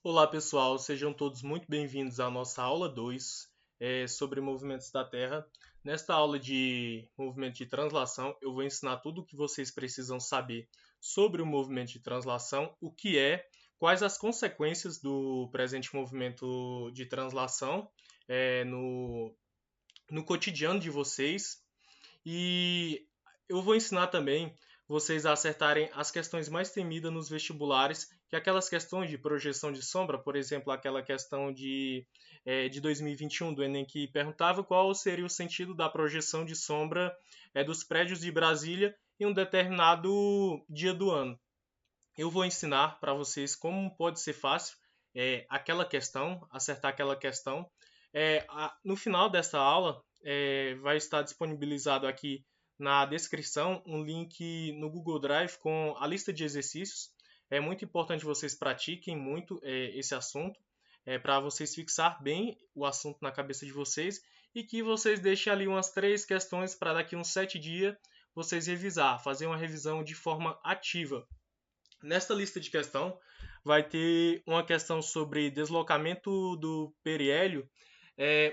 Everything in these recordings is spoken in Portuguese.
Olá pessoal, sejam todos muito bem-vindos à nossa aula 2 sobre movimentos da Terra. Nesta aula de movimento de translação, eu vou ensinar tudo o que vocês precisam saber sobre o movimento de translação, o que é, quais as consequências do presente movimento de translação no cotidiano de vocês. E eu vou ensinar também vocês a acertarem as questões mais temidas nos vestibulares, que é aquelas questões de projeção de sombra, por exemplo, aquela questão de 2021 do Enem que perguntava qual seria o sentido da projeção de sombra dos prédios de Brasília em um determinado dia do ano. Eu vou ensinar para vocês como pode ser fácil aquela questão, acertar aquela questão. No final desta aula, vai estar disponibilizado aqui na descrição um link no Google Drive com a lista de exercícios. É muito importante vocês pratiquem muito esse assunto, para vocês fixar bem o assunto na cabeça de vocês e que vocês deixem ali umas 3 questões para daqui uns 7 dias vocês revisar, fazer uma revisão de forma ativa. Nesta lista de questão, vai ter uma questão sobre deslocamento do periélio,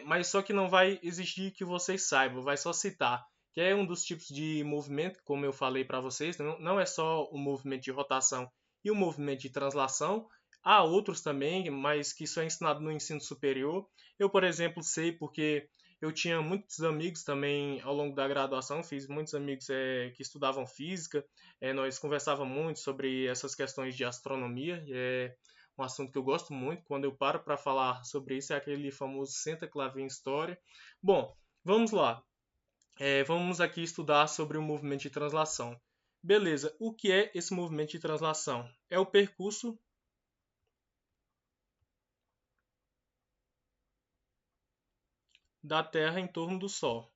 mas só que não vai exigir que vocês saibam, vai só citar, que é um dos tipos de movimento, como eu falei para vocês, não é só o movimento de rotação e o movimento de translação, há outros também, mas que só é ensinado no ensino superior. Eu, por exemplo, sei porque eu tinha muitos amigos também ao longo da graduação, fiz muitos amigos que estudavam física, nós conversávamos muito sobre essas questões de astronomia, é um assunto que eu gosto muito. Quando eu paro para falar sobre isso, é aquele famoso senta que lá vem história. Bom, vamos lá. Vamos aqui estudar sobre o movimento de translação. Beleza, o que é esse movimento de translação? É o percurso da Terra em torno do Sol.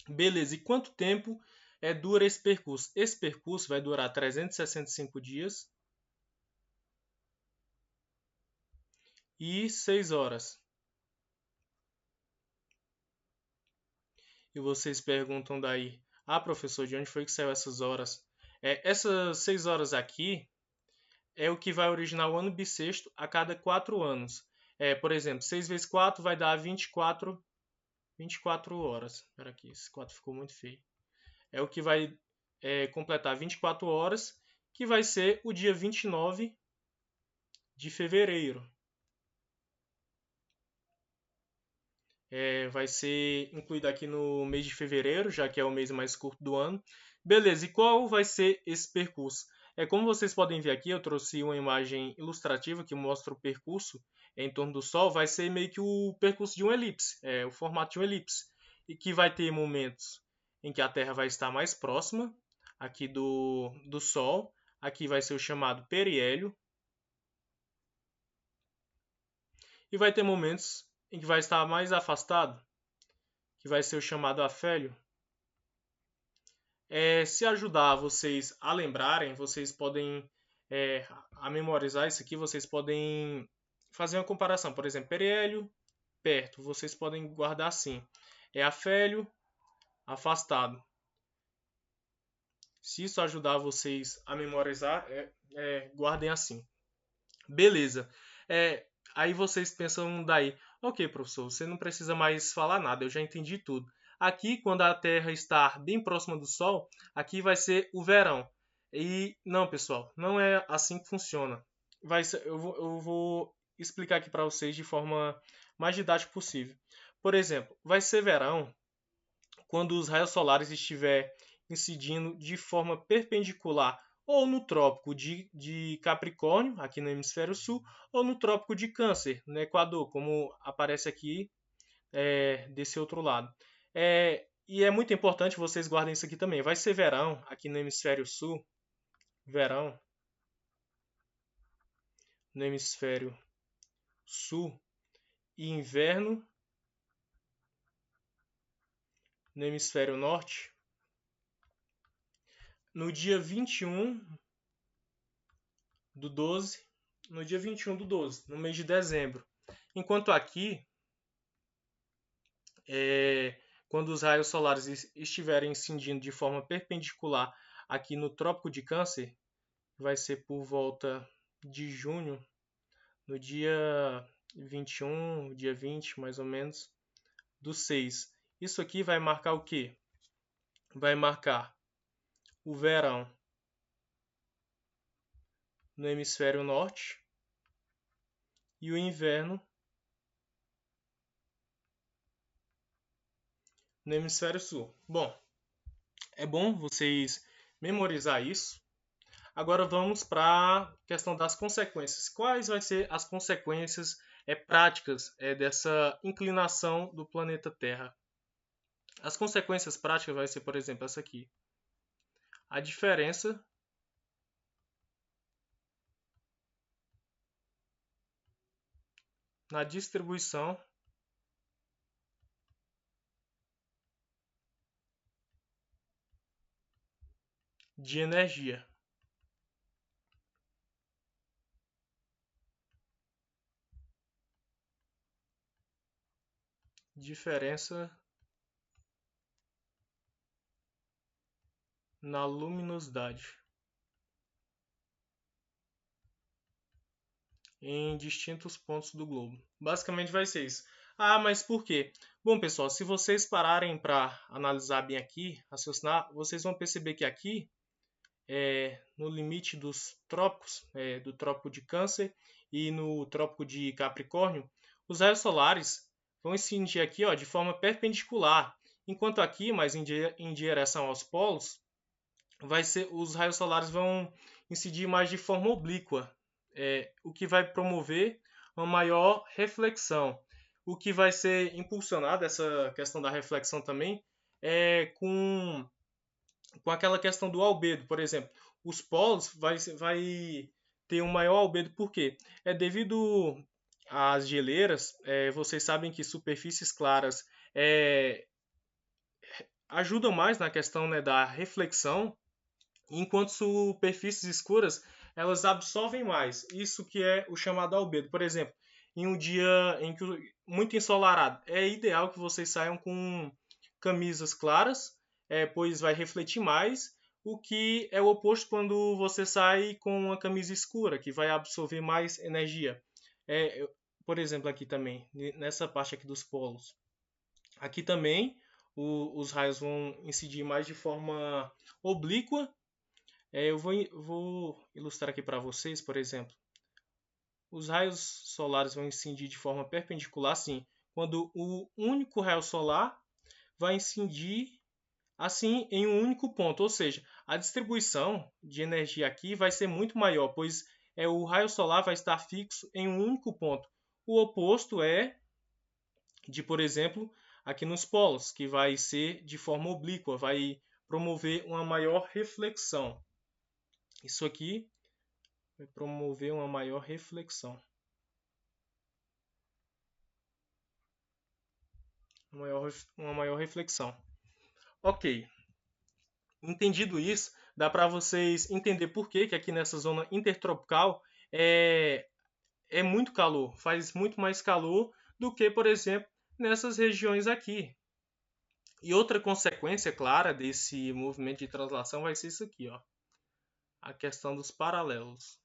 Beleza, e quanto tempo dura esse percurso? Esse percurso vai durar 365 dias e 6 horas. E vocês perguntam daí, professor, de onde foi que saiu essas horas? Essas 6 horas aqui é o que vai originar o ano bissexto a cada 4 anos. Por exemplo, 6 vezes 4 vai dar 24 horas. Espera aqui, esse 4 ficou muito feio. É o que vai completar 24 horas, que vai ser o dia 29 de fevereiro. Vai ser incluído aqui no mês de fevereiro, já que é o mês mais curto do ano. Beleza, e qual vai ser esse percurso? Como vocês podem ver aqui, eu trouxe uma imagem ilustrativa que mostra o percurso em torno do Sol. Vai ser meio que o percurso de uma elipse, o formato de uma elipse, e que vai ter momentos em que a Terra vai estar mais próxima aqui do Sol. Aqui vai ser o chamado periélio, e vai ter momentos em que vai estar mais afastado, que vai ser o chamado afélio. Se ajudar vocês a lembrarem, vocês podem a memorizar isso aqui, vocês podem fazer uma comparação. Por exemplo, periélio, perto, vocês podem guardar assim. Afélio, afastado. Se isso ajudar vocês a memorizar, guardem assim. Beleza. Aí vocês pensam daí, ok, professor, você não precisa mais falar nada, eu já entendi tudo. Aqui, quando a Terra está bem próxima do Sol, aqui vai ser o verão. E não, pessoal, não é assim que funciona. Eu vou explicar aqui para vocês de forma mais didática possível. Por exemplo, vai ser verão quando os raios solares estiver incidindo de forma perpendicular ou no trópico de Capricórnio, aqui no hemisfério sul, ou no trópico de Câncer, no Equador, como aparece aqui desse outro lado. E é muito importante vocês guardem isso aqui também. Vai ser verão aqui no hemisfério sul, verão no hemisfério sul e inverno no hemisfério norte, no dia 21 do 12, no dia 21 do 12, no mês de dezembro. Enquanto aqui quando os raios solares estiverem incidindo de forma perpendicular aqui no Trópico de Câncer, vai ser por volta de junho, no dia 21, dia 20, mais ou menos, do 6. Isso aqui vai marcar o quê? Vai marcar o verão no hemisfério norte e o inverno no hemisfério sul. Bom, é bom vocês memorizar isso. Agora vamos para a questão das consequências. Quais vão ser as consequências práticas dessa inclinação do planeta Terra? As consequências práticas vai ser, por exemplo, essa aqui. A diferença na distribuição de energia. Diferença na luminosidade em distintos pontos do globo. Basicamente vai ser isso. Ah, mas por quê? Bom, pessoal, se vocês pararem para analisar bem aqui, raciocinar, vocês vão perceber que aqui, no limite dos trópicos, do Trópico de Câncer e no Trópico de Capricórnio, os raios solares vão incidir aqui, ó, de forma perpendicular, enquanto aqui, mais em direção aos polos, os raios solares vão incidir mais de forma oblíqua, o que vai promover uma maior reflexão. O que vai ser impulsionado, essa questão da reflexão também, com aquela questão do albedo, por exemplo. Os polos vai ter um maior albedo, por quê? É devido às geleiras, vocês sabem que superfícies claras ajudam mais na questão, né, da reflexão, enquanto superfícies escuras elas absorvem mais. Isso que é o chamado albedo. Por exemplo, em um dia em que muito ensolarado, é ideal que vocês saiam com camisas claras, pois vai refletir mais, o que é o oposto quando você sai com uma camisa escura, que vai absorver mais energia. Por exemplo, aqui também, nessa parte aqui dos polos. Aqui também os raios vão incidir mais de forma oblíqua. Eu vou ilustrar aqui para vocês, por exemplo. Os raios solares vão incidir de forma perpendicular, sim, quando o único raio solar vai incidir assim em um único ponto, ou seja, a distribuição de energia aqui vai ser muito maior, pois o raio solar vai estar fixo em um único ponto. O oposto é de, por exemplo, aqui nos polos, que vai ser de forma oblíqua, vai promover uma maior reflexão. Isso aqui vai promover uma maior reflexão. Uma maior reflexão. Ok. Entendido isso, dá para vocês entender por que aqui nessa zona intertropical é muito calor. Faz muito mais calor do que, por exemplo, nessas regiões aqui. E outra consequência clara desse movimento de translação vai ser isso aqui, ó. A questão dos paralelos.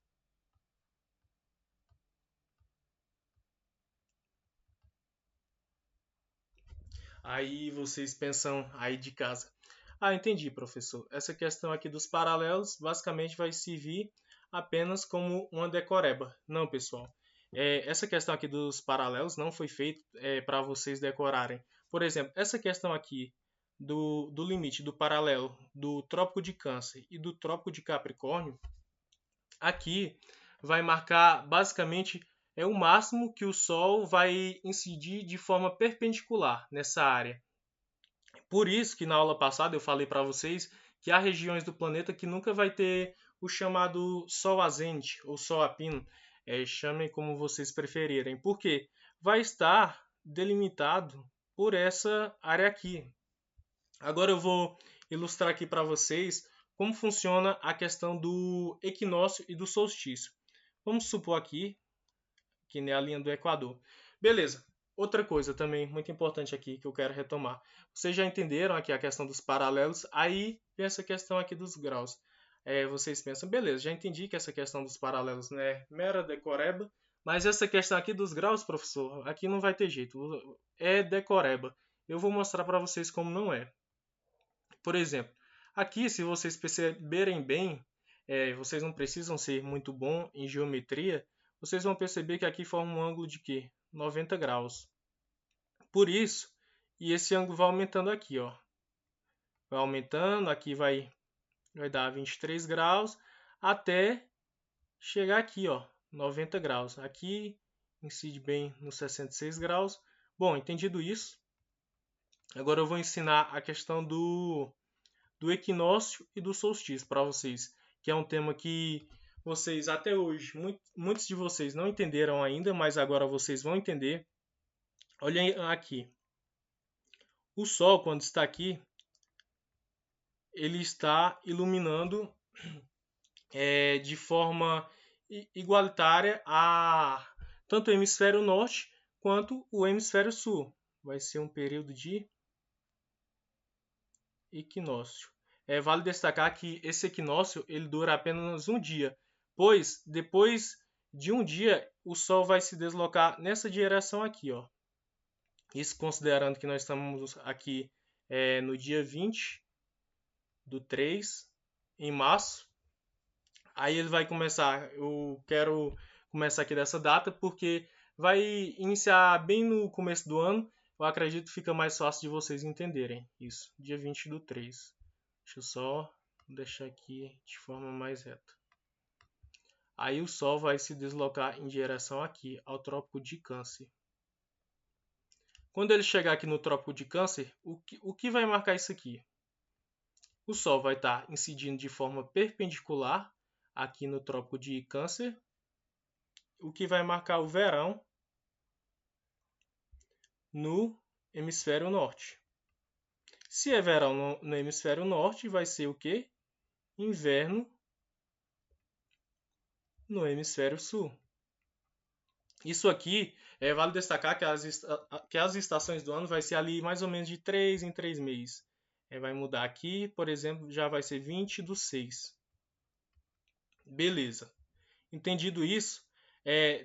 Aí vocês pensam aí de casa. Ah, entendi, professor. Essa questão aqui dos paralelos basicamente vai servir apenas como uma decoreba. Não, pessoal. Essa questão aqui dos paralelos não foi feita para vocês decorarem. Por exemplo, essa questão aqui do limite do paralelo do Trópico de Câncer e do Trópico de Capricórnio, aqui vai marcar basicamente o máximo que o Sol vai incidir de forma perpendicular nessa área. Por isso que na aula passada eu falei para vocês que há regiões do planeta que nunca vai ter o chamado Sol azente ou Sol a pino, chamem como vocês preferirem, porque vai estar delimitado por essa área aqui. Agora eu vou ilustrar aqui para vocês como funciona a questão do equinócio e do solstício. Vamos supor aqui que é a linha do Equador. Beleza. outra coisa também muito importante aqui que eu quero retomar. Vocês já entenderam aqui a questão dos paralelos, aí vem essa questão aqui dos graus. Vocês pensam, beleza, já entendi que essa questão dos paralelos não é mera decoreba, mas essa questão aqui dos graus, professor, aqui não vai ter jeito, é decoreba. Eu vou mostrar para vocês como não é. Por exemplo, aqui, se vocês perceberem bem, vocês não precisam ser muito bom em geometria, vocês vão perceber que aqui forma um ângulo de quê? 90 graus. Por isso, e esse ângulo vai aumentando aqui, ó. Vai aumentando, aqui vai dar 23 graus, até chegar aqui, ó, 90 graus. Aqui incide bem nos 66 graus. Bom, entendido isso, agora eu vou ensinar a questão do equinócio e do solstício para vocês, que é um tema que vocês até hoje, muitos de vocês não entenderam ainda, mas agora vocês vão entender. Olhem aqui. O Sol, quando está aqui, ele está iluminando de forma igualitária a tanto o hemisfério norte quanto o hemisfério sul. Vai ser um período de equinócio. Vale destacar que esse equinócio ele dura apenas um dia, pois depois de um dia o Sol vai se deslocar nessa direção aqui, ó. Isso considerando que nós estamos aqui no dia 20/3, em março. Aí ele vai começar, eu quero começar aqui dessa data porque vai iniciar bem no começo do ano. Eu acredito que fica mais fácil de vocês entenderem isso. Dia 20/3. Deixa eu só deixar aqui de forma mais reta. Aí o Sol vai se deslocar em direção aqui, ao Trópico de Câncer. Quando ele chegar aqui no Trópico de Câncer, o que vai marcar isso aqui? O Sol vai estar incidindo de forma perpendicular aqui no Trópico de Câncer, o que vai marcar o verão no hemisfério norte. Se é verão no hemisfério norte, vai ser o quê? Inverno no hemisfério sul. Isso aqui, vale destacar que as estações do ano vai ser ali mais ou menos de 3 em 3 meses. Vai mudar aqui, por exemplo, já vai ser 20/6. Beleza. Entendido isso,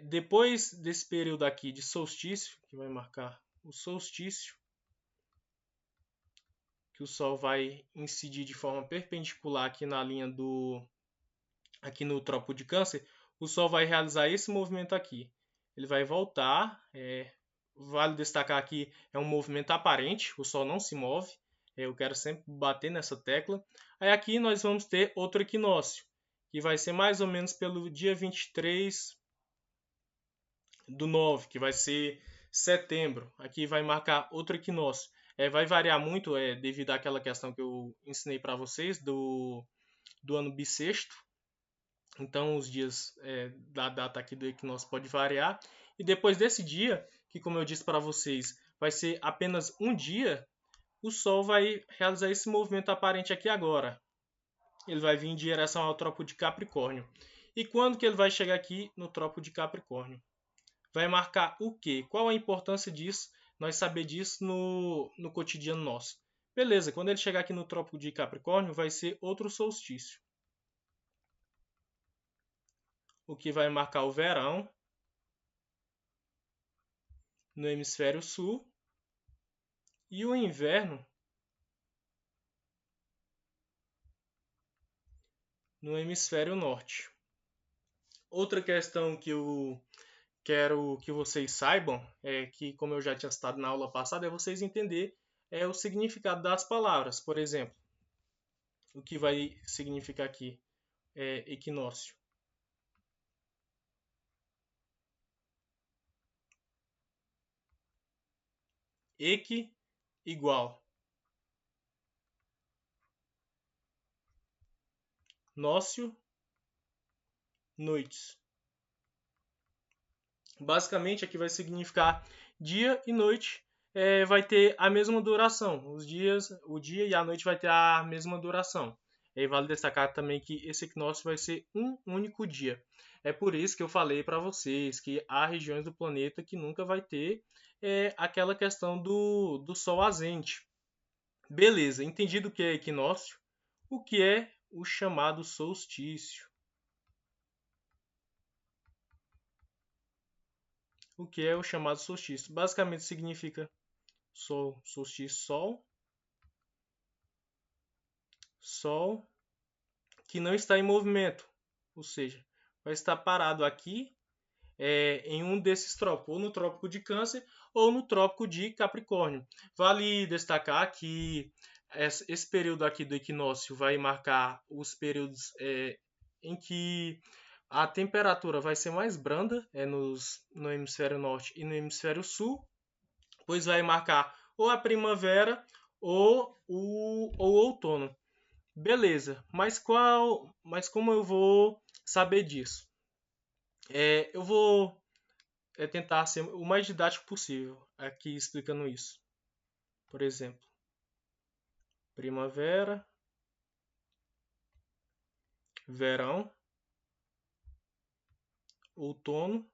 depois desse período aqui de solstício, que vai marcar o solstício, que o Sol vai incidir de forma perpendicular aqui na linha aqui no Trópico de Câncer, o Sol vai realizar esse movimento aqui. Ele vai voltar, vale destacar aqui, é um movimento aparente, o Sol não se move, eu quero sempre bater nessa tecla. Aí aqui nós vamos ter outro equinócio, que vai ser mais ou menos pelo dia 23/9, que vai ser setembro. Aqui vai marcar outro equinócio. Vai variar muito devido àquela questão que eu ensinei para vocês do ano bissexto. Então os dias da data aqui do equinócio pode variar. E depois desse dia, que como eu disse para vocês, vai ser apenas um dia, o Sol vai realizar esse movimento aparente aqui agora. Ele vai vir em direção ao Trópico de Capricórnio. E quando que ele vai chegar aqui no Trópico de Capricórnio? Vai marcar o quê? Qual a importância disso? Nós saber disso no cotidiano nosso. Beleza, quando ele chegar aqui no Trópico de Capricórnio, vai ser outro solstício. O que vai marcar o verão no hemisfério sul e o inverno no hemisfério norte. Outra questão que eu quero que vocês saibam, que como eu já tinha citado na aula passada, é vocês entender o significado das palavras. Por exemplo, o que vai significar aqui equinócio. Equi igual. Nócio, noites. Basicamente aqui vai significar dia e noite vai ter a mesma duração. O dia e a noite vai ter a mesma duração. E aí vale destacar também que esse equinócio vai ser um único dia. É por isso que eu falei para vocês que há regiões do planeta que nunca vai ter aquela questão do Sol ausente. Beleza, entendido o que é equinócio, o que é o chamado solstício? O que é o chamado solstício? Basicamente significa sol, solstício, sol, sol que não está em movimento, ou seja, vai estar parado aqui em um desses trópicos, ou no trópico de Câncer ou no trópico de Capricórnio. Vale destacar que esse período aqui do equinócio vai marcar os períodos em que a temperatura vai ser mais branda no hemisfério norte e no hemisfério sul, pois vai marcar ou a primavera ou o outono. Beleza, mas como eu vou saber disso? Eu vou tentar ser o mais didático possível aqui explicando isso. Por exemplo, primavera, verão, outono,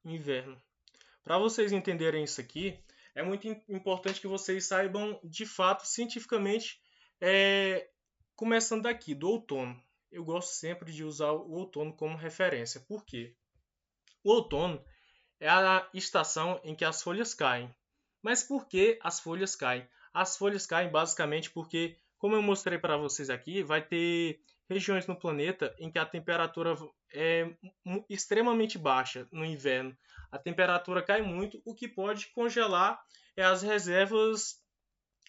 inverno. Para vocês entenderem isso aqui, é muito importante que vocês saibam de fato, cientificamente, começando daqui, do outono. Eu gosto sempre de usar o outono como referência. Por quê? O outono é a estação em que as folhas caem. Mas por que as folhas caem? As folhas caem basicamente porque, como eu mostrei para vocês aqui, vai ter regiões no planeta em que a temperatura é extremamente baixa no inverno. A temperatura cai muito, o que pode congelar as reservas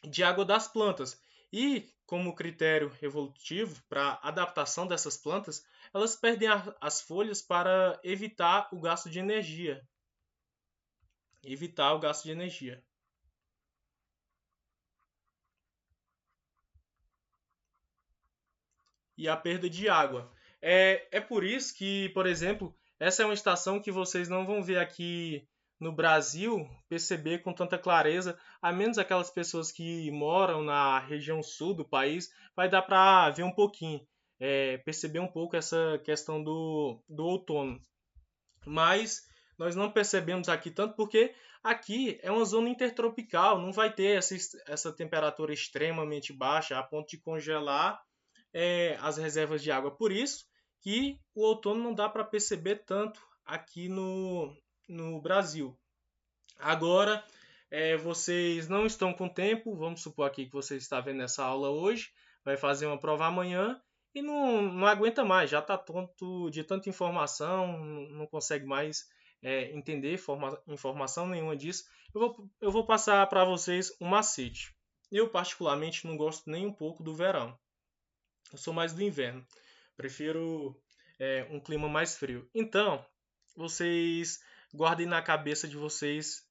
de água das plantas. E, como critério evolutivo para adaptação dessas plantas, elas perdem as folhas para evitar o gasto de energia. Evitar o gasto de energia. E a perda de água. É por isso que, por exemplo, essa é uma estação que vocês não vão ver aqui no Brasil perceber com tanta clareza, a menos aquelas pessoas que moram na região sul do país, vai dar para ver um pouquinho, perceber um pouco essa questão do outono. Mas nós não percebemos aqui tanto porque aqui é uma zona intertropical, não vai ter essa temperatura extremamente baixa a ponto de congelar as reservas de água. Por isso que o outono não dá para perceber tanto aqui no Brasil. Agora, vocês não estão com tempo, vamos supor aqui que você está vendo essa aula hoje, vai fazer uma prova amanhã e não aguenta mais, já está tonto de tanta informação, não consegue mais entender informação nenhuma disso. Eu vou passar para vocês um macete. Eu, particularmente, não gosto nem um pouco do verão. Eu sou mais do inverno. Prefiro um clima mais frio. Então, vocês guardem na cabeça de vocês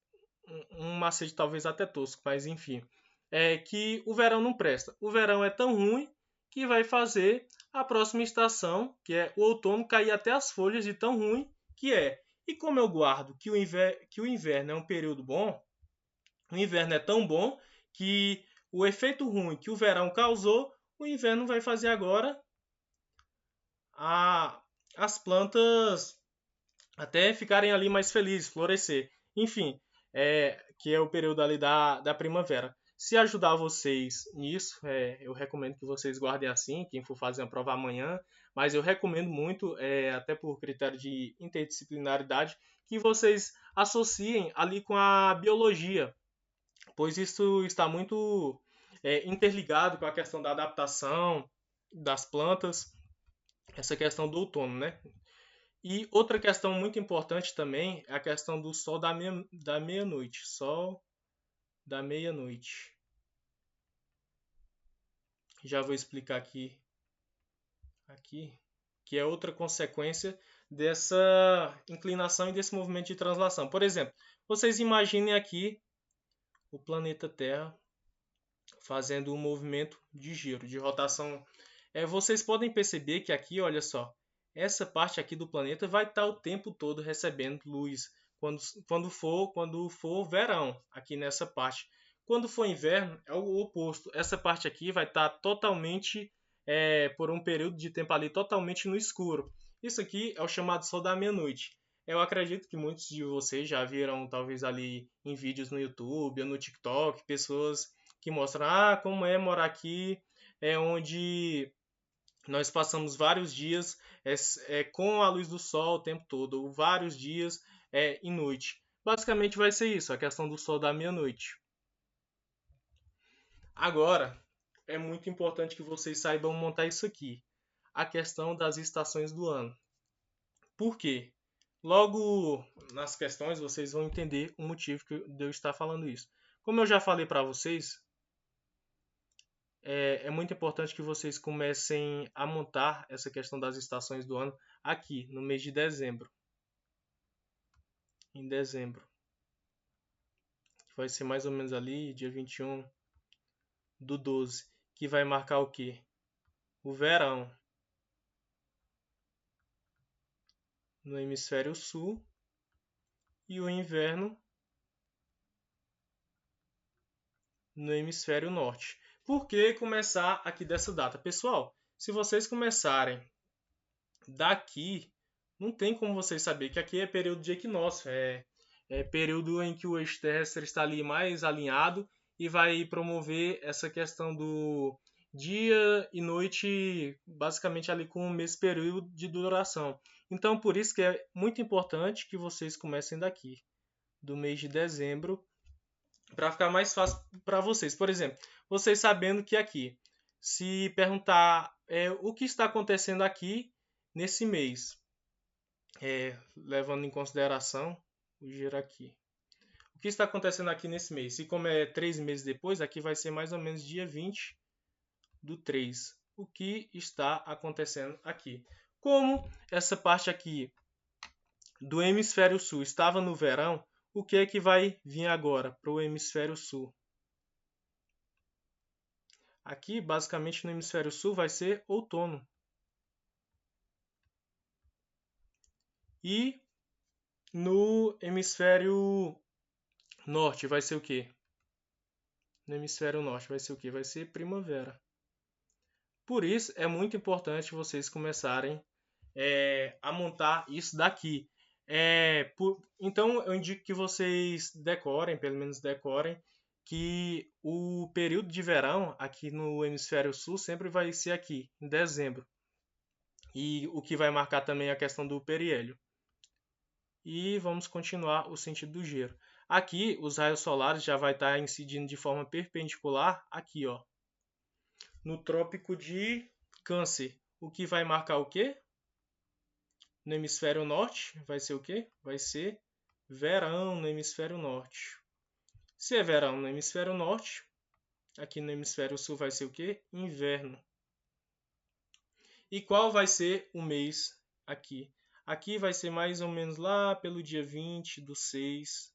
um macete talvez até tosco, mas enfim. É que o verão não presta. O verão é tão ruim que vai fazer a próxima estação, que é o outono, cair até as folhas de tão ruim que é. E como eu guardo que o inverno é um período bom, o inverno é tão bom que o efeito ruim que o verão causou, o inverno vai fazer agora as plantas até ficarem ali mais felizes, florescer. Enfim, que é o período ali da primavera. Se ajudar vocês nisso, eu recomendo que vocês guardem assim, quem for fazer a prova amanhã, mas eu recomendo muito, até por critério de interdisciplinaridade, que vocês associem ali com a biologia, pois isso está muito interligado com a questão da adaptação das plantas, essa questão do outono, né? E outra questão muito importante também é a questão do sol da meia-noite. Sol da meia-noite. Já vou explicar aqui, que é outra consequência dessa inclinação e desse movimento de translação. Por exemplo, vocês imaginem aqui o planeta Terra fazendo um movimento de giro, de rotação. Vocês podem perceber que aqui, olha só, essa parte aqui do planeta vai estar o tempo todo recebendo luz quando for verão aqui nessa parte. Quando for inverno, é o oposto. Essa parte aqui vai estar totalmente, por um período de tempo ali, totalmente no escuro. Isso aqui é o chamado sol da meia-noite. Eu acredito que muitos de vocês já viram, talvez ali em vídeos no YouTube ou no TikTok, pessoas que mostram como é morar aqui, onde nós passamos vários dias com a luz do sol o tempo todo, ou vários dias em noite. Basicamente vai ser isso, a questão do sol da meia-noite. Agora, é muito importante que vocês saibam montar isso aqui, a questão das estações do ano. Por quê? Logo nas questões vocês vão entender o motivo de eu estar falando isso. Como eu já falei para vocês, é muito importante que vocês comecem a montar essa questão das estações do ano aqui, no mês de dezembro. Em dezembro. Que vai ser mais ou menos ali, dia 21 do 12. Que vai marcar o quê? O verão. No hemisfério sul. E o inverno no hemisfério norte. Por que começar aqui dessa data? Pessoal, se vocês começarem daqui, não tem como vocês saber que aqui é período de equinócio, é período em que o eixo terrestre está ali mais alinhado e vai promover essa questão do dia e noite, basicamente ali com o mesmo período de duração. Então, por isso que é muito importante que vocês comecem daqui, do mês de dezembro, para ficar mais fácil para vocês. Por exemplo, vocês sabendo que aqui, se perguntar o que está acontecendo aqui nesse mês, levando em consideração o giro aqui. O que está acontecendo aqui nesse mês? Se como é 3 meses depois, aqui vai ser mais ou menos dia 20 do 3. O que está acontecendo aqui? Como essa parte aqui do hemisfério sul estava no verão, o que é que vai vir agora para o hemisfério sul? Aqui, basicamente, no hemisfério sul vai ser outono. E no hemisfério norte vai ser o quê? No hemisfério norte vai ser o quê? Vai ser primavera. Por isso, é muito importante vocês começarem a montar isso daqui. Então, eu indico que vocês decorem, pelo menos decorem, que o período de verão aqui no hemisfério sul sempre vai ser aqui, em dezembro. E o que vai marcar também a questão do periélio. E vamos continuar o sentido do giro. Aqui, os raios solares já vai estar incidindo de forma perpendicular aqui, ó, no trópico de Câncer. O que vai marcar o quê? No hemisfério norte vai ser o quê? Vai ser verão no hemisfério norte. Se é verão no hemisfério norte, aqui no hemisfério sul vai ser o quê? Inverno. E qual vai ser o mês aqui? Aqui vai ser mais ou menos lá pelo dia 20 do 6.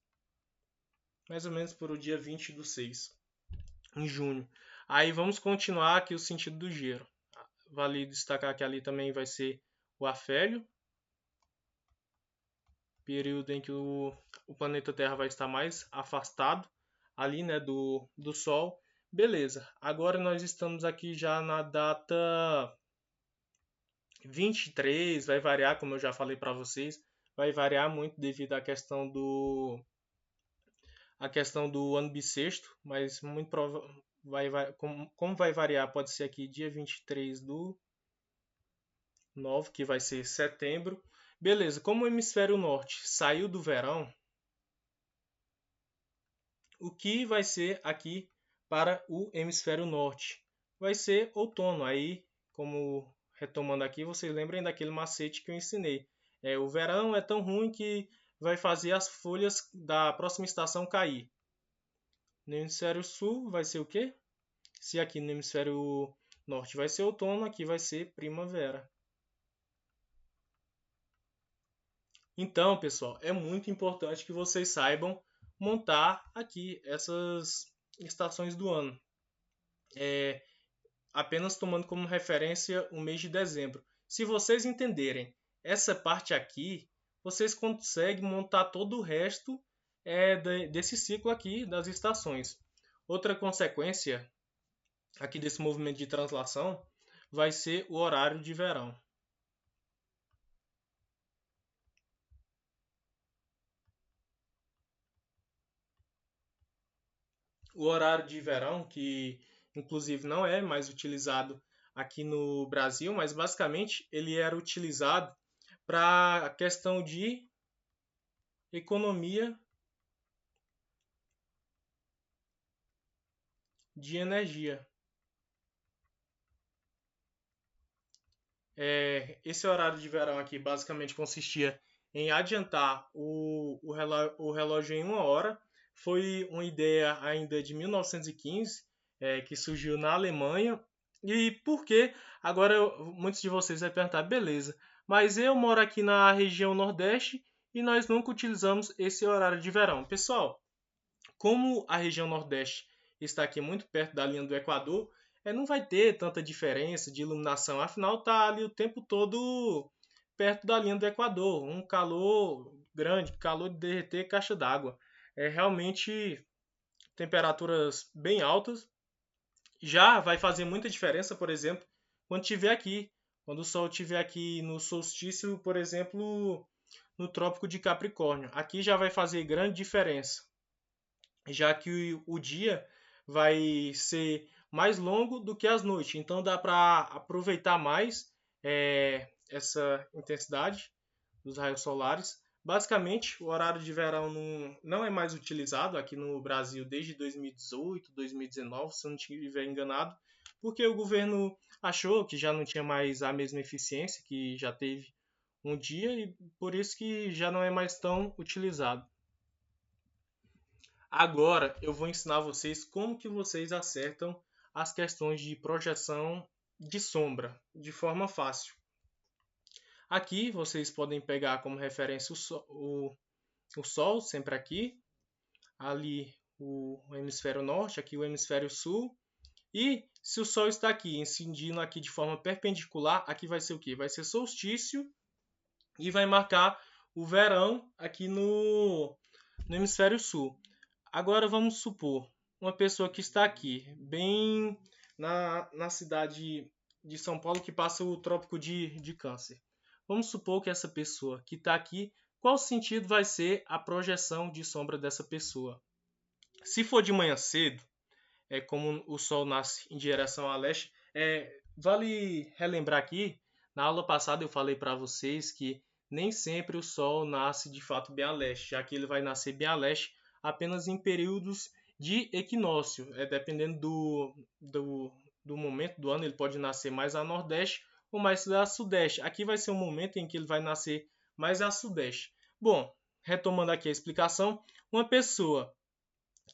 Mais ou menos por o dia 20 do 6, em junho. Aí vamos continuar aqui o sentido do giro. Vale destacar que ali também vai ser o afélio, período em que o planeta Terra vai estar mais afastado ali, né, do Sol. Beleza, agora nós estamos aqui já na data 23, vai variar, como eu já falei para vocês, vai variar muito devido à questão do ano bissexto, mas muito como vai variar, pode ser aqui dia 23 do 9, que vai ser setembro. Beleza, como o hemisfério norte saiu do verão, o que vai ser aqui para o hemisfério norte? Vai ser outono. Aí, como retomando aqui, vocês lembrem daquele macete que eu ensinei. O verão é tão ruim que vai fazer as folhas da próxima estação cair. No hemisfério sul vai ser o quê? Se aqui no hemisfério norte vai ser outono, aqui vai ser primavera. Então, pessoal, é muito importante que vocês saibam montar aqui essas estações do ano. Apenas tomando como referência o mês de dezembro. Se vocês entenderem essa parte aqui, vocês conseguem montar todo o resto desse ciclo aqui das estações. Outra consequência aqui desse movimento de translação vai ser o horário de verão. O horário de verão, que inclusive não é mais utilizado aqui no Brasil, mas basicamente ele era utilizado para a questão de economia de energia. Esse horário de verão aqui basicamente consistia em adiantar o relógio em 1 hora. Foi uma ideia ainda de 1915, que surgiu na Alemanha. E por que? Agora muitos de vocês vão perguntar, beleza, mas eu moro aqui na região Nordeste e nós nunca utilizamos esse horário de verão. Pessoal, como a região Nordeste está aqui muito perto da linha do Equador, não vai ter tanta diferença de iluminação, afinal está ali o tempo todo perto da linha do Equador, um calor grande, calor de derreter caixa d'água. É realmente temperaturas bem altas. Já vai fazer muita diferença, por exemplo, quando estiver aqui, quando o Sol estiver aqui no solstício, por exemplo, no Trópico de Capricórnio. Aqui já vai fazer grande diferença, já que o dia vai ser mais longo do que as noites. Então dá para aproveitar mais essa intensidade dos raios solares. Basicamente, o horário de verão não é mais utilizado aqui no Brasil desde 2018, 2019, se eu não estiver enganado, porque o governo achou que já não tinha mais a mesma eficiência que já teve um dia e por isso que já não é mais tão utilizado. Agora eu vou ensinar vocês como que vocês acertam as questões de projeção de sombra de forma fácil. Aqui vocês podem pegar como referência o Sol, sempre aqui, ali o hemisfério norte, aqui o hemisfério sul. E se o Sol está aqui, incidindo aqui de forma perpendicular, aqui vai ser o quê? Vai ser solstício e vai marcar o verão aqui no hemisfério sul. Agora vamos supor uma pessoa que está aqui, bem na cidade de São Paulo, que passa o trópico de Câncer. Vamos supor que essa pessoa que está aqui, qual sentido vai ser a projeção de sombra dessa pessoa? Se for de manhã cedo, como o Sol nasce em direção a leste, vale relembrar aqui, na aula passada eu falei para vocês que nem sempre o Sol nasce de fato bem a leste, já que ele vai nascer bem a leste apenas em períodos de equinócio. Dependendo do momento do ano, ele pode nascer mais a nordeste ou mais a sudeste. Aqui vai ser um momento em que ele vai nascer mais a sudeste. Bom, retomando aqui a explicação, uma pessoa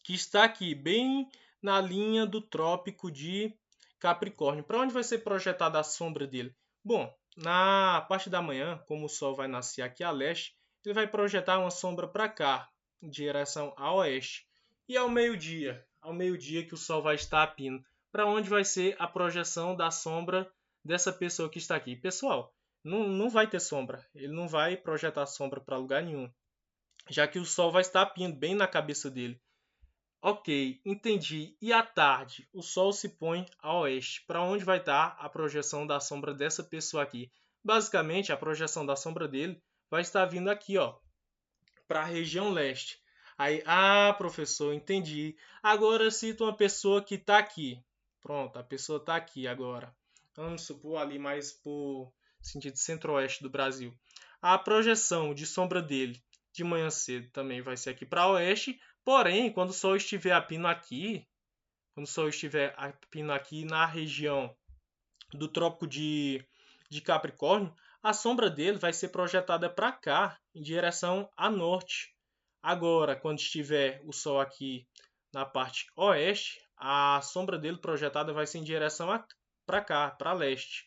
que está aqui bem na linha do trópico de Capricórnio, para onde vai ser projetada a sombra dele? Bom, na parte da manhã, como o Sol vai nascer aqui a leste, ele vai projetar uma sombra para cá, em direção a oeste. E ao meio-dia que o Sol vai estar a pino, para onde vai ser a projeção da sombra dessa pessoa que está aqui? Pessoal, não vai ter sombra, ele não vai projetar sombra para lugar nenhum, já que o Sol vai estar a pino bem na cabeça dele. Ok, entendi. E à tarde, o Sol se põe a oeste. Para onde vai estar a projeção da sombra dessa pessoa aqui? Basicamente, a projeção da sombra dele vai estar vindo aqui, ó, para a região leste. Aí, professor, entendi. Agora cita uma pessoa que está aqui. Pronto, a pessoa está aqui agora. Vamos supor ali mais por sentido centro-oeste do Brasil. A projeção de sombra dele de manhã cedo também vai ser aqui para oeste. Porém, quando o Sol estiver a pino aqui, na região do Trópico de Capricórnio, a sombra dele vai ser projetada para cá, em direção a norte. Agora, quando estiver o Sol aqui na parte oeste, a sombra dele projetada vai ser em direção para cá, para leste.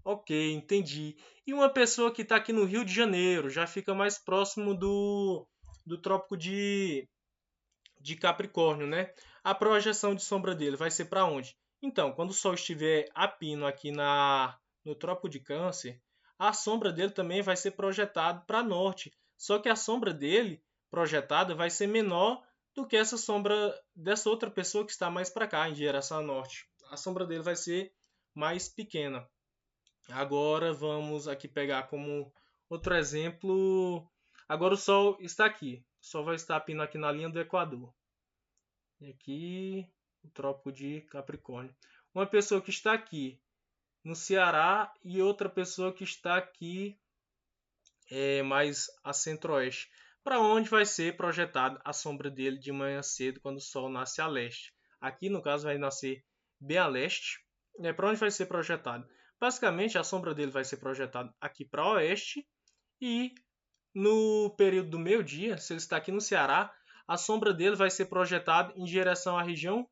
Ok, entendi. E uma pessoa que está aqui no Rio de Janeiro, já fica mais próximo do Trópico de Capricórnio, né? A projeção de sombra dele vai ser para onde? Então, quando o Sol estiver a pino aqui no Trópico de Câncer, a sombra dele também vai ser projetada para norte. Só que a sombra dele projetada vai ser menor do que essa sombra dessa outra pessoa que está mais para cá, em direção a norte. A sombra dele vai ser mais pequena. Agora vamos aqui pegar como outro exemplo. Agora o Sol está aqui. O Sol vai estar pindo aqui na linha do Equador. E aqui o Trópico de Capricórnio. Uma pessoa que está aqui no Ceará e outra pessoa que está aqui mais a centro-oeste. Para onde vai ser projetada a sombra dele de manhã cedo quando o Sol nasce a leste? Aqui no caso vai nascer bem a leste. Para onde vai ser projetado? Basicamente a sombra dele vai ser projetada aqui para oeste e no período do meio-dia, se ele está aqui no Ceará, a sombra dele vai ser projetada em direção à região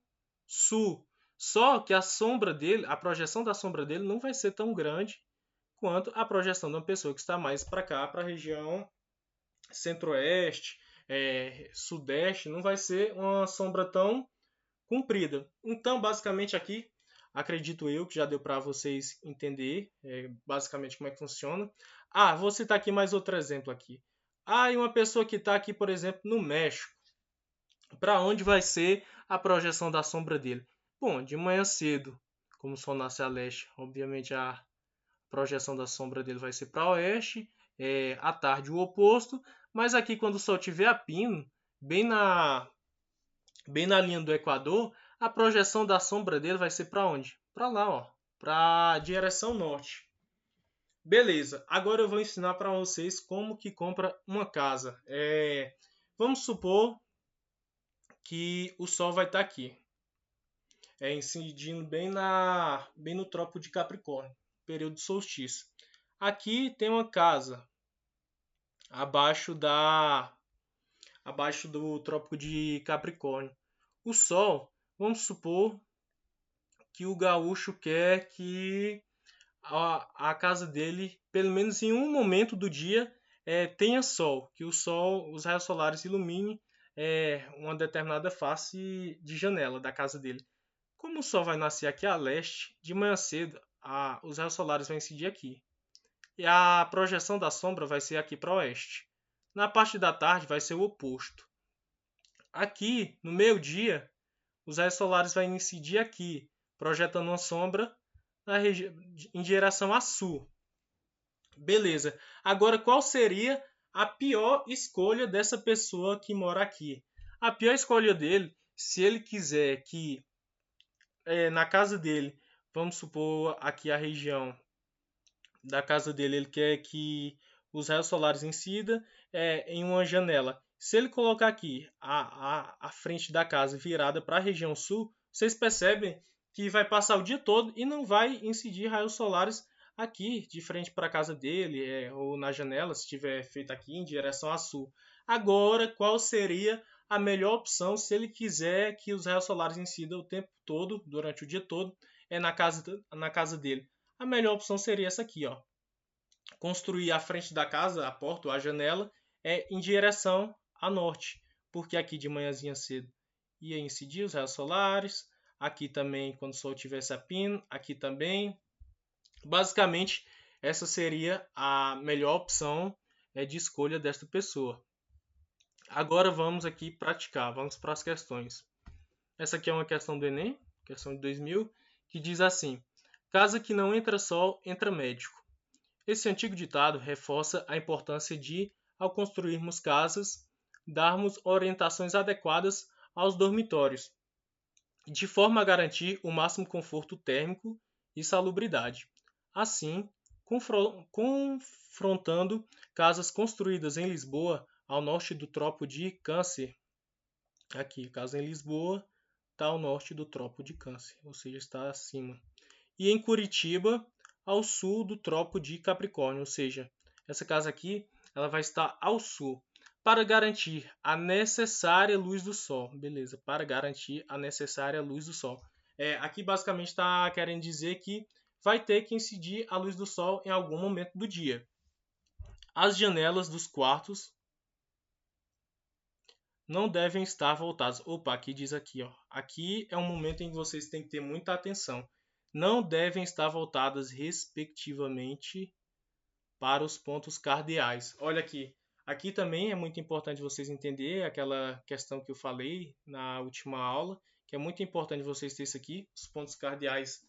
sul. Só que a sombra dele, a projeção da sombra dele não vai ser tão grande quanto a projeção de uma pessoa que está mais para cá, para a região centro-oeste, sudeste, não vai ser uma sombra tão comprida. Então, basicamente aqui, acredito eu que já deu para vocês entender basicamente como é que funciona. Vou citar aqui mais outro exemplo aqui. E uma pessoa que está aqui, por exemplo, no México. Para onde vai ser a projeção da sombra dele? Bom, de manhã cedo, como o Sol nasce a leste, obviamente a projeção da sombra dele vai ser para oeste, à tarde o oposto, mas aqui quando o Sol estiver a pino, bem na linha do Equador, a projeção da sombra dele vai ser para onde? Para lá, ó, para a direção norte. Beleza, agora eu vou ensinar para vocês como que compra uma casa. Vamos supor que o Sol vai estar aqui, incidindo bem no Trópico de Capricórnio, período de solstício. Aqui tem uma casa abaixo do Trópico de Capricórnio. O Sol, vamos supor que o gaúcho quer que a casa dele, pelo menos em um momento do dia, tenha sol, que os raios solares iluminem uma determinada face de janela da casa dele. Como o Sol vai nascer aqui a leste, de manhã cedo, os raios solares vão incidir aqui. E a projeção da sombra vai ser aqui para oeste. Na parte da tarde vai ser o oposto. Aqui, no meio-dia, os raios solares vão incidir aqui, projetando uma sombra em direção a sul. Beleza. Agora, qual seria a pior escolha dessa pessoa que mora aqui? A pior escolha dele, se ele quiser que na casa dele, vamos supor aqui a região da casa dele, ele quer que os raios solares incidam em uma janela. Se ele colocar aqui a frente da casa virada para a região sul, vocês percebem que vai passar o dia todo e não vai incidir raios solares aqui de frente para a casa dele ou na janela, se estiver feito aqui em direção a sul. Agora, qual seria a melhor opção se ele quiser que os raios solares incidam o tempo todo, durante o dia todo, na casa dele? A melhor opção seria essa aqui, ó. Construir a frente da casa, a porta ou a janela, em direção a norte, porque aqui de manhãzinha cedo ia incidir os raios solares, aqui também quando o Sol tivesse a pino, aqui também. Basicamente, essa seria a melhor opção de escolha desta pessoa. Agora vamos aqui praticar, vamos para as questões. Essa aqui é uma questão do Enem, questão de 2000, que diz assim: casa que não entra sol, entra médico. Esse antigo ditado reforça a importância de, ao construirmos casas, darmos orientações adequadas aos dormitórios, de forma a garantir o máximo conforto térmico e salubridade. Assim, confrontando casas construídas em Lisboa, ao norte do Trópico de Câncer. Aqui, casa em Lisboa, está ao norte do Trópico de Câncer, ou seja, está acima. E em Curitiba, ao sul do Trópico de Capricórnio, ou seja, essa casa aqui ela vai estar ao sul, para garantir a necessária luz do sol. Beleza, para garantir a necessária luz do sol. Aqui basicamente está querendo dizer que vai ter que incidir a luz do sol em algum momento do dia. As janelas dos quartos não devem estar voltadas. Opa, aqui diz aqui, ó. Aqui é um momento em que vocês têm que ter muita atenção. Não devem estar voltadas respectivamente para os pontos cardeais. Olha aqui, Aqui também é muito importante vocês entenderem aquela questão que eu falei na última aula, que é muito importante vocês terem isso aqui, os pontos cardeais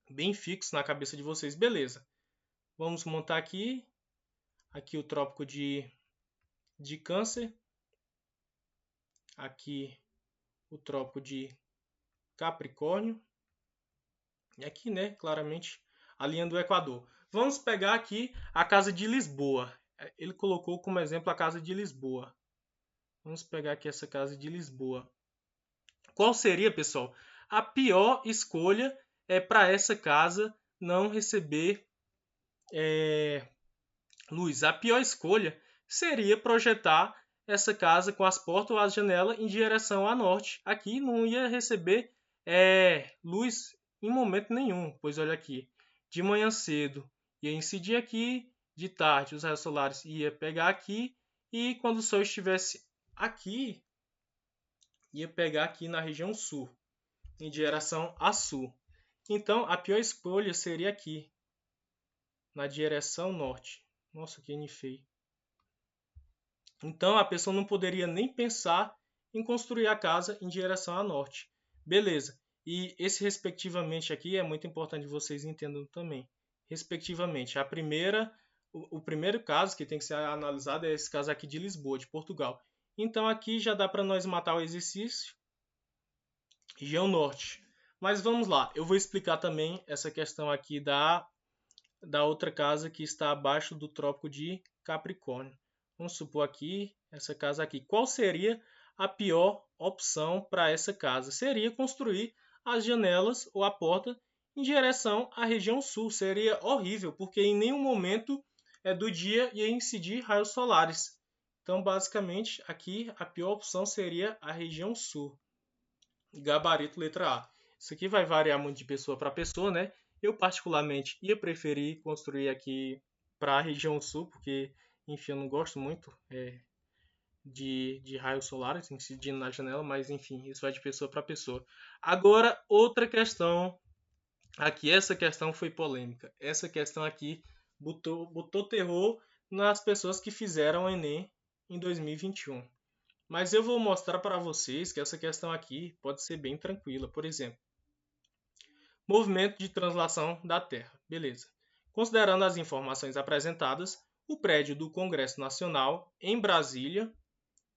bem fixos na cabeça de vocês. Beleza. Vamos montar aqui o trópico de Câncer, aqui o trópico de Capricórnio, e aqui, né, claramente, a linha do Equador. Vamos pegar aqui a casa de Lisboa. Ele colocou como exemplo a casa de Lisboa. Vamos pegar aqui essa casa de Lisboa. Qual seria, pessoal, a pior escolha para essa casa não receber luz? A pior escolha seria projetar essa casa com as portas ou as janelas em direção a norte. Aqui não ia receber luz em momento nenhum, pois olha aqui, de manhã cedo ia incidir aqui, de tarde os raios solares ia pegar aqui, e quando o sol estivesse aqui, ia pegar aqui na região sul, em direção a sul. Então, a pior escolha seria aqui, na direção norte. Nossa, que feio. Então, a pessoa não poderia nem pensar em construir a casa em direção a norte. Beleza. E esse respectivamente aqui é muito importante vocês entendam também. Respectivamente, o primeiro caso que tem que ser analisado é esse caso aqui de Lisboa, de Portugal. Então, aqui já dá para nós matar o exercício. Região norte. Mas vamos lá, eu vou explicar também essa questão aqui da outra casa que está abaixo do trópico de Capricórnio. Vamos supor aqui, essa casa aqui. Qual seria a pior opção para essa casa? Seria construir as janelas ou a porta em direção à região sul. Seria horrível, porque em nenhum momento do dia ia incidir raios solares. Então, basicamente, aqui a pior opção seria a região sul. Gabarito letra A. Isso aqui vai variar muito de pessoa para pessoa, né? Eu particularmente ia preferir construir aqui para a região sul, porque, enfim, eu não gosto muito de raios solares incidindo na janela, mas enfim, isso vai de pessoa para pessoa. Agora, outra questão aqui, essa questão foi polêmica. Essa questão aqui botou terror nas pessoas que fizeram o Enem em 2021. Mas eu vou mostrar para vocês que essa questão aqui pode ser bem tranquila. Por exemplo, movimento de translação da Terra. Beleza. Considerando as informações apresentadas, o prédio do Congresso Nacional, em Brasília,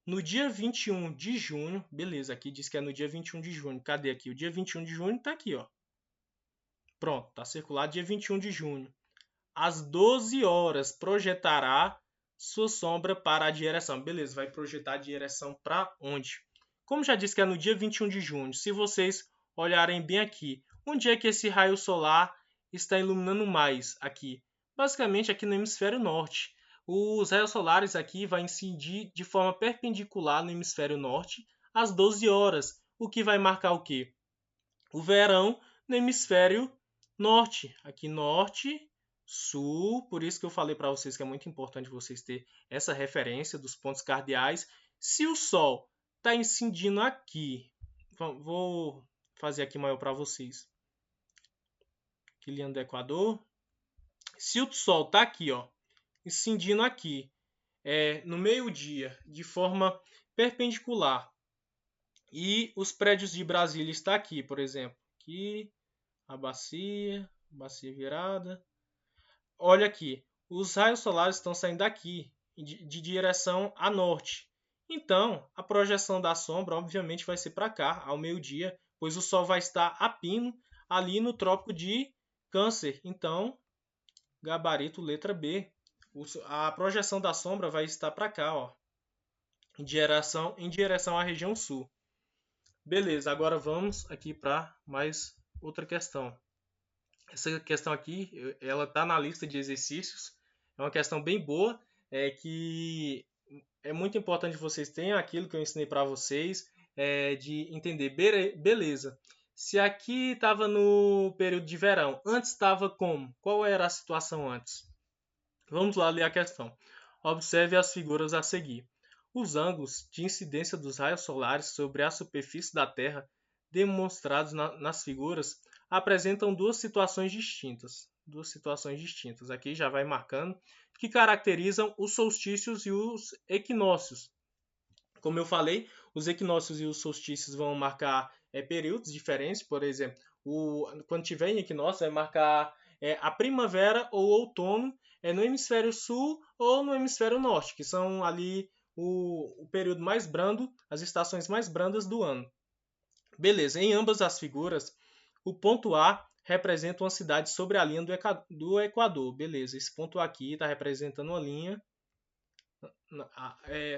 no dia 21 de junho, beleza, aqui diz que é no dia 21 de junho. Cadê aqui? O dia 21 de junho está aqui, ó. Pronto, está circulado dia 21 de junho. Às 12 horas, projetará sua sombra para a direção. Beleza, vai projetar a direção para onde? Como já disse que é no dia 21 de junho, se vocês olharem bem aqui, onde é que esse raio solar está iluminando mais aqui? Basicamente aqui no hemisfério norte. Os raios solares aqui vão incidir de forma perpendicular no hemisfério norte às 12 horas, o que vai marcar o quê? O verão no hemisfério norte. Aqui norte, sul, por isso que eu falei para vocês que é muito importante vocês terem essa referência dos pontos cardeais. Se o Sol está incidindo aqui, vou fazer aqui maior para vocês. Aqui linha do Equador. Se o Sol está aqui, ó, incidindo aqui, no meio-dia, de forma perpendicular, e os prédios de Brasília estão aqui, por exemplo, aqui, a bacia virada. Olha aqui, os raios solares estão saindo daqui, de direção a norte. Então, a projeção da sombra, obviamente, vai ser para cá, ao meio-dia, pois o Sol vai estar a pino ali no trópico de Câncer. Então, gabarito letra B. A projeção da sombra vai estar para cá, ó, em direção à região sul. Beleza, agora vamos aqui para mais outra questão. Essa questão aqui, ela está na lista de exercícios. É uma questão bem boa, que é muito importante que vocês tenham aquilo que eu ensinei para vocês, de entender. Beleza, se aqui estava no período de verão, antes estava como? Qual era a situação antes? Vamos lá ler a questão. Observe as figuras a seguir. Os ângulos de incidência dos raios solares sobre a superfície da Terra, demonstrados nas figuras, apresentam duas situações distintas. duas situações distintas. Aqui já vai marcando que caracterizam os solstícios e os equinócios. Como eu falei, os equinócios e os solstícios vão marcar períodos diferentes. Por exemplo, quando tiver em equinócio, vai marcar a primavera ou outono no hemisfério sul ou no hemisfério norte, que são ali o período mais brando, as estações mais brandas do ano. Beleza, em ambas as figuras, o ponto A representa uma cidade sobre a linha do Equador. Beleza, esse ponto aqui está representando uma linha,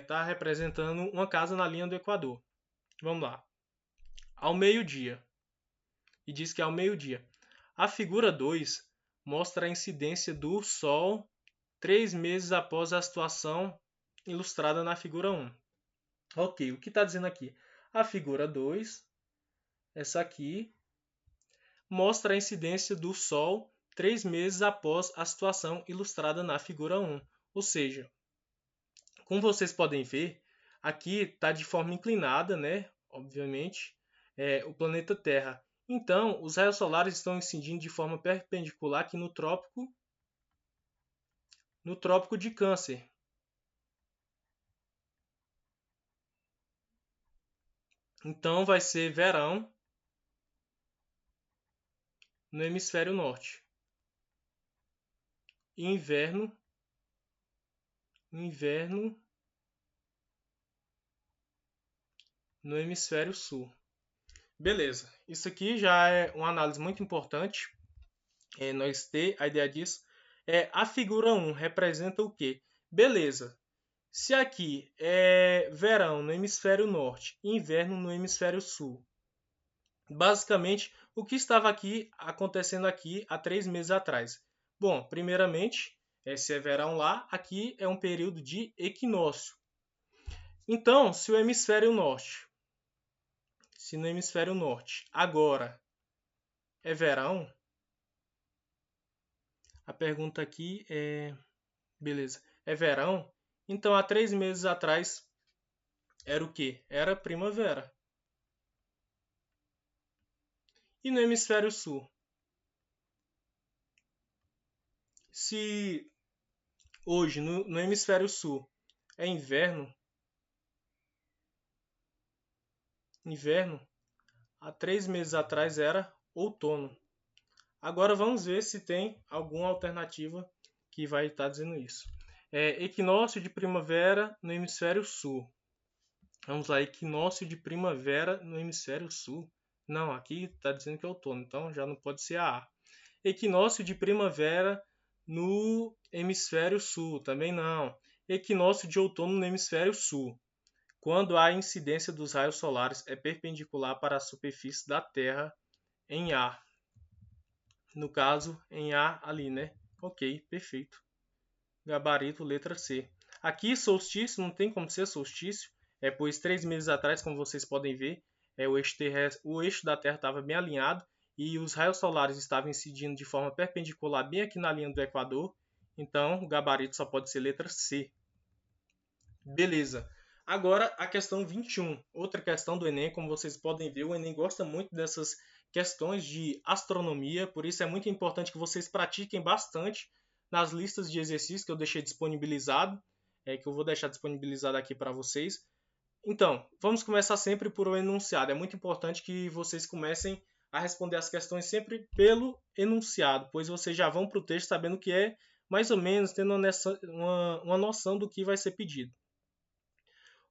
está representando uma casa na linha do Equador. Vamos lá. Ao meio-dia. E diz que é ao meio-dia. A figura 2 mostra a incidência do Sol 3 meses após a situação ilustrada na figura 1. Ok, o que está dizendo aqui? A figura 2, essa aqui, mostra a incidência do Sol 3 meses após a situação ilustrada na figura 1. Ou seja, como vocês podem ver, aqui está de forma inclinada, né? Obviamente, o planeta Terra. Então, os raios solares estão incidindo de forma perpendicular aqui no trópico de Câncer. Então, vai ser verão no hemisfério norte. E inverno no hemisfério sul. Beleza, isso aqui já é uma análise muito importante. Nós ter a ideia disso. A figura 1 representa o quê? Beleza, se aqui é verão no hemisfério norte e inverno no hemisfério sul, basicamente, o que estava aqui acontecendo aqui há 3 meses atrás? Bom, primeiramente, se é verão lá, aqui é um período de equinócio. Então, se no hemisfério norte agora é verão, a pergunta aqui é, beleza, é verão? Então, há 3 meses atrás era o quê? Era primavera. E no hemisfério sul? Se hoje no hemisfério sul é inverno, há 3 meses atrás era outono. Agora vamos ver se tem alguma alternativa que vai estar dizendo isso. Equinócio de primavera no hemisfério sul. Vamos lá, equinócio de primavera no hemisfério sul. Não, aqui está dizendo que é outono, então já não pode ser a A. Equinócio de primavera no hemisfério sul, também não. Equinócio de outono no hemisfério sul, quando a incidência dos raios solares é perpendicular para a superfície da Terra em A. No caso, em A ali, né? Ok, perfeito. Gabarito, letra C. Aqui, solstício, não tem como ser solstício, pois 3 meses atrás, como vocês podem ver, o eixo da Terra estava bem alinhado e os raios solares estavam incidindo de forma perpendicular bem aqui na linha do Equador. Então, o gabarito só pode ser letra C. Beleza. Agora, a questão 21. Outra questão do Enem, como vocês podem ver, o Enem gosta muito dessas questões de astronomia, por isso é muito importante que vocês pratiquem bastante nas listas de exercícios que eu deixei disponibilizado, que eu vou deixar disponibilizado aqui para vocês. Então, vamos começar sempre por o enunciado. É muito importante que vocês comecem a responder as questões sempre pelo enunciado, pois vocês já vão para o texto sabendo que é mais ou menos tendo uma noção do que vai ser pedido.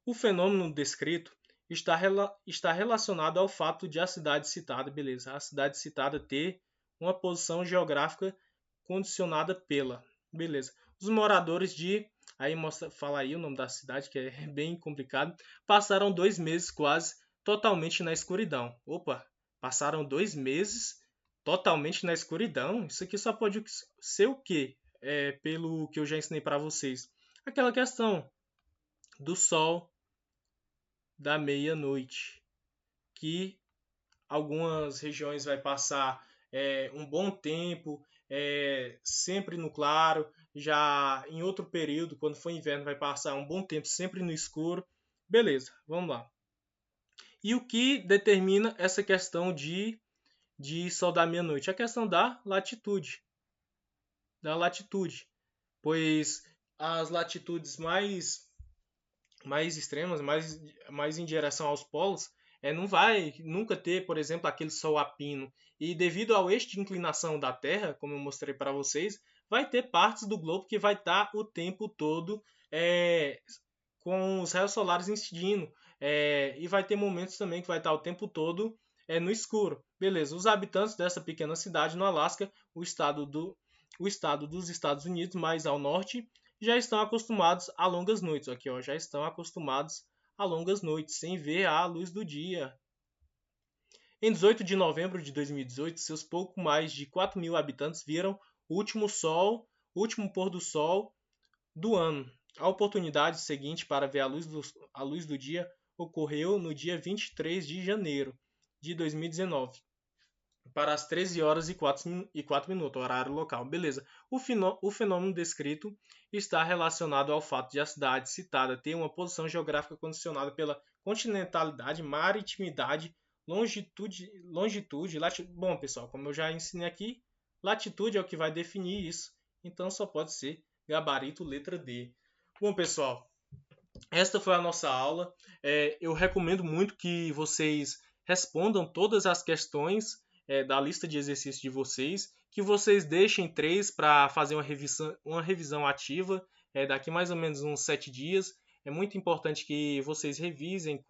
O fenômeno descrito está relacionado ao fato de a cidade citada, beleza, a cidade citada ter uma posição geográfica condicionada pela, beleza. Os moradores aí fala aí o nome da cidade, que é bem complicado, passaram 2 meses quase totalmente na escuridão. Opa, passaram 2 meses totalmente na escuridão? Isso aqui só pode ser o quê? Pelo que eu já ensinei para vocês. Aquela questão do sol da meia-noite, que algumas regiões vai passar um bom tempo sempre no claro, já em outro período, quando for inverno, vai passar um bom tempo sempre no escuro. Beleza, vamos lá. E o que determina essa questão de sol da meia-noite? A questão da latitude. da latitude, pois as latitudes mais extremas, mais em direção aos polos, não vai nunca ter, por exemplo, aquele sol a pino. E devido ao eixo de inclinação da Terra, como eu mostrei para vocês, vai ter partes do globo que vai estar o tempo todo é, com os raios solares incidindo. E vai ter momentos também que vai estar o tempo todo no escuro. Beleza, os habitantes dessa pequena cidade no Alasca, o estado dos Estados Unidos, mais ao norte, já estão acostumados a longas noites. Aqui, ó, já estão acostumados a longas noites, sem ver a luz do dia. Em 18 de novembro de 2018, seus pouco mais de 4.000 habitantes viram o último pôr do sol do ano. A oportunidade seguinte para ver a luz do dia ocorreu no dia 23 de janeiro de 2019, para as 13 horas e 4 minutos, horário local. Beleza. O fenômeno descrito está relacionado ao fato de a cidade citada ter uma posição geográfica condicionada pela continentalidade, maritimidade, longitude, latitude. Bom, pessoal, como eu já ensinei aqui, latitude é o que vai definir isso, então só pode ser gabarito letra D. Bom, pessoal, esta foi a nossa aula. Eu recomendo muito que vocês respondam todas as questões da lista de exercícios de vocês, que vocês deixem 3 para fazer uma revisão ativa daqui mais ou menos uns 7 dias. É muito importante que vocês revisem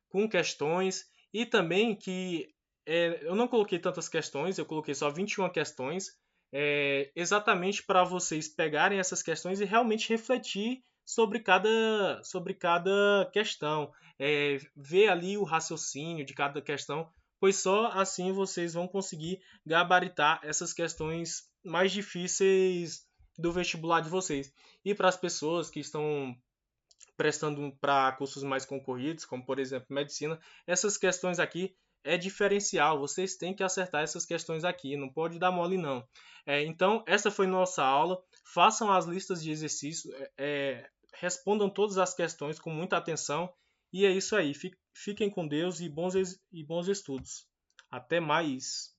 com questões e também que eu não coloquei tantas questões, eu coloquei só 21 questões, exatamente para vocês pegarem essas questões e realmente refletir sobre cada questão, ver ali o raciocínio de cada questão, pois só assim vocês vão conseguir gabaritar essas questões mais difíceis do vestibular de vocês. E para as pessoas que estão prestando para cursos mais concorridos, como por exemplo medicina, essas questões aqui é diferencial, vocês têm que acertar essas questões aqui, não pode dar mole não. Então, essa foi nossa aula, façam as listas de exercícios, respondam todas as questões com muita atenção, e é isso aí, fiquem com Deus e bons estudos. Até mais!